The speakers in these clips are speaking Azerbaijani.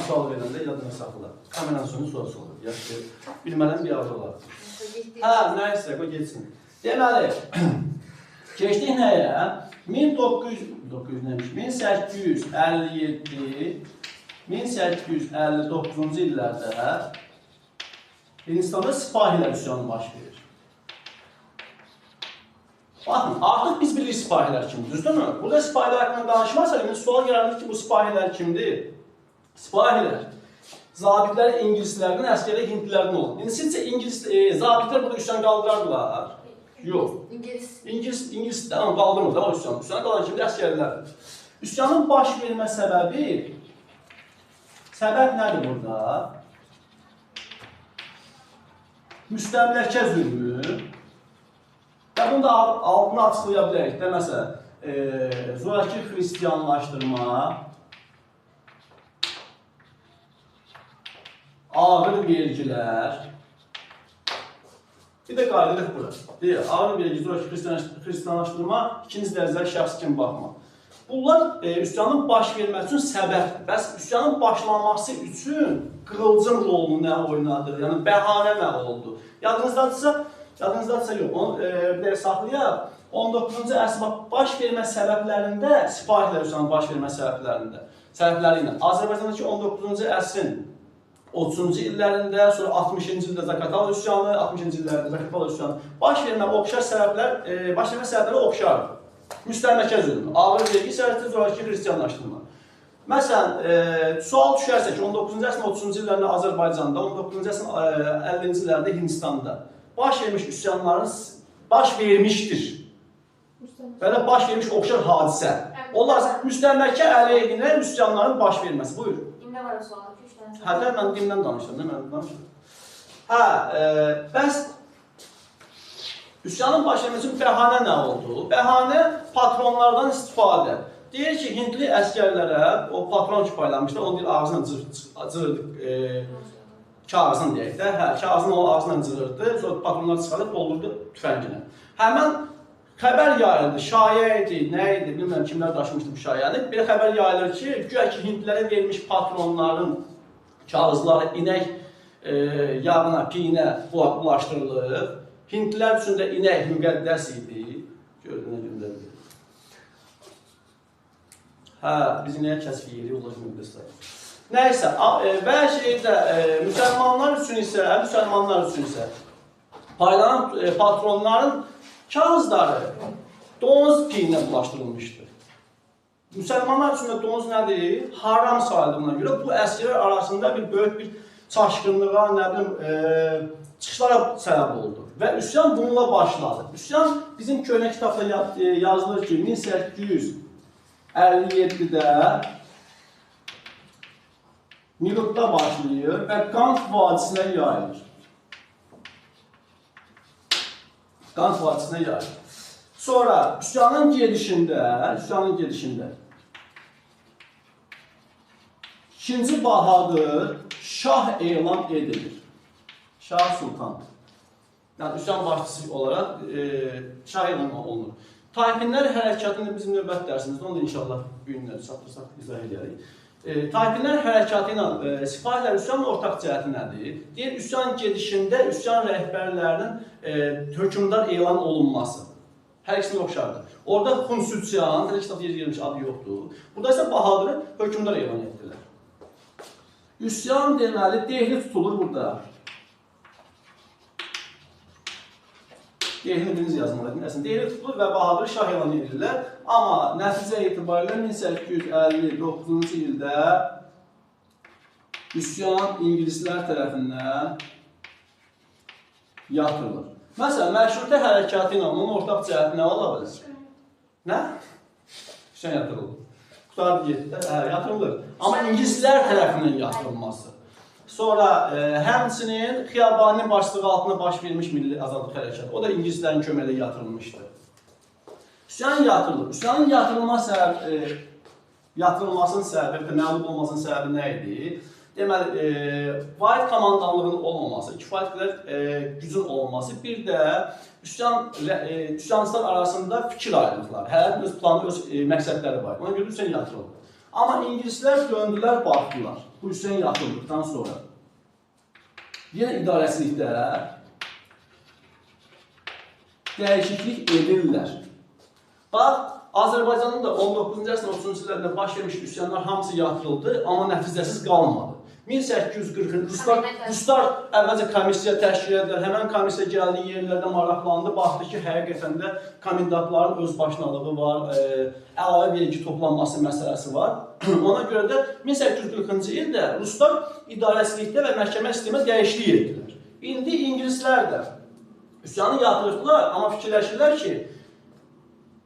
sual verəndə yadına saxla. Kameranın sonu sorusu olur. Yaxşı, bilmələn bir arzu olar. Hə, nəysə, qoy geçsin. Deməli, keçdik nəyə? 1857-1859-cu illərdə Hindistanda sipahilər üsyanı baş verir. Baxın, artıq biz bilirik sipahilər kimdir, düzdürmü? Burada sipahilər haqqında danışmazsa, sual yaranır ki, bu sipahilər kimdir? Sipahilər, zabitlər ingilislərdən, əsgərlər hindlilərdən olur. İndi sizcə zabitlər burada üsyan qaldırardılar? Yox. İngilis qaldırmır da o üsyanı. Üsyanı qalan kimdir? Əsgərlərdir. Üsyanın baş vermə səbəb nədir burada? Müstəmləkə zülmü. Və bunu da altını açıqlaya bilərik də, məsələn, zorakı xristiyanlaşdırma, ağır vergilər, bir də qayıdırıq bura. Deyir, ağır vergi, zorakı xristiyanlaşdırma, ikinci dərəcəli şəxs kimi baxma. Bunlar üsyanın baş verməsi üçün səbəbdir. Bəs üsyanın başlanması üçün qığılcım rolunu nə oynadır? Yəni, bəhanə nə oldu? Yadınızdadırsa yox, onu bir də saxlayaq. 19-cu əsr baş vermə səbəblərində, sipahilər üsyanın baş vermə səbəbləri ilə Azərbaycandakı 19-cu əsrin 30-cu illərində, sonra 60-cı ildə Zaqatala üsyanı, 60-cı illərdə Zaqatala üsyanı baş vermə səbəbləri oxşardır. Müstəmləkə zülmü, ağır vergi sərhəti, zorakı xristiyanlaşdırma. Məsələn, sual düşərsə ki, 19-cu əsrin 30-cu illərində Azərbaycanda, 19-cu əsrin 50-ci illərində Hindistanda baş vermiş üsyanların baş vermişdir. Və də baş vermiş oxşar hadisə. Onlar müstəmləkə əleyhinə üsyanların baş verməsi. Buyur. Dimdə var o sual. Hətta mən dimdən danışıram, bəs üsyanın baş verməsi üçün bəhanə nə oldu? Bəhanə patronlardan istifadə. Deyir ki, Hindli əsgərlərə o patron paylamışlar, onu deyir ağzına cırırdı, kağızını deyək də, kağızını o ağzına cırırdı, sonra patronlar çıxarıb doldurdu tüfənginə. Həmən xəbər yayıldı, şayə idi, nə idi, bilmirəm kimlər daşımışdı bu şayəni. Belə xəbər yayılır ki, güya ki, Hindlilərə verilmiş patronların kağızları inək yağına, piyinə bulaşdırılır. Hindlilər üçün də inək müqəddəs idi. Gördüyünə göndərilir. Hə, biz inəyə kəsf yeyirik, onlar müqəddəslər. Nəysə, və müsəlmanlar üçün isə paylanan patronların kağızları donuz piyinə bulaşdırılmışdır. Müsəlmanlar üçün də donuz nədir? Haram sayıldığına görə bu əsgərlər arasında bir böyük bir çaşqınlığa, nə bilim, çıxışlara səbəb oldu. Və üsyan bununla başladı. Üsyan bizim köhnə kitabda yazılır ki, 1857-də Mirutda başlayır və Qanq vadisinə yayılır. Qanq vadisinə yayılır. Sonra üsyanın gedişində 2-ci Bahadır Şah elan edilir. Şah Sultan. Yəni, üsyan başçısı olaraq Şah elan olunur. Tayfinlər hərəkatını bizim növbət dərsimizdə, onu da inşallah günlər çatdırsaq izah edərik. Tayfinlər hərəkatı ilə sipahilər üsyanın ortaq cəhəti nədir? Deyir, üsyan gedişində üsyan rəhbərlərinin hökmdar elan olunması. Hər ikisini oxşardır. Orada Xunsuçyan, tələ kitabda yer gelmiş adı yoxdur. Burada isə Bahadırı hökmdar elan etdilər. Üsyan deməli, Dehli tutulur burada. Dehlini biriniz yazmalıydın. Əslində, Dehli tutulur və Bahadırı şah elan edirlər. Amma nəticə etibarilə 1859-cu ildə üsyan ingilislər tərəfindən yatırılır. Məsələn, məşrutə hərəkatı ilə onun ortaq cəhəti nə ola bilir? Nə? Üsyan yatırılır. Qutardı getdi, yatırılır. Amma ingilislər tərəfindən yatırılması. Sonra həmçinin Xiyabaninin başlığı altında baş vermiş milli azadlıq hərəkatı. O da ingilislərin köməyi yatırılmışdır. Üsyan yatırılır. Üsyanın yatırılmasının səbəbi, məğlub olmasının səbəbi nə idi? Deməli, vahid komandanlığının olmaması, kifayət qədər gücün olması, bir də üsyançılar arasında fikir ayrılıqları, hər öz planı, öz məqsədləri var. Ona görə üsyan yatırılır. Amma ingilislər döndülər, baxdılar. bu üsyan yatıldıqdan sonra yenə idarəçilikdə dəyişiklik edirlər. Bax, Azərbaycanın da 19-cu əsrin 30-cu illərində baş vermiş üsyanlar hamısı yatırıldı, amma nəticəsiz qalmadı. 1840-cı Ruslar əvvəlcə komissiya təşkil edilər, həmən komissiya gəldiyi yerlərdə maraqlandı, baxdı ki, həqiqətən də komendantların öz başınalığı var, əlavə vergi toplanması məsələsi var. Ona görə də 1840-cı ildə Ruslar idarəçilikdə və məhkəmə sistemində dəyişiklik etdilər. İndi İngilislər də üsyanı yatırıqlar, amma fikirləşirlər ki,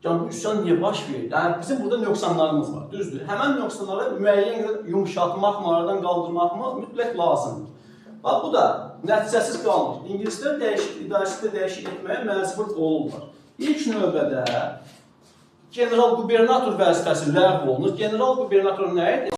yəni bu üsyan niyə baş verir? Yəni bizim burada nöqsanlarımız var, düzdür. Həmən nöqsanları müəyyən qədər yumuşatmaq, aradan qaldırmaq mütləq lazımdır. Bax, bu da nəticəsiz qalmır. İngilislər idarəçilikdə dəyişik etməyə məcbur olurlar. İlk növbədə general qubernator vəzifəsi ləğv olunur. General qubernator nə edir?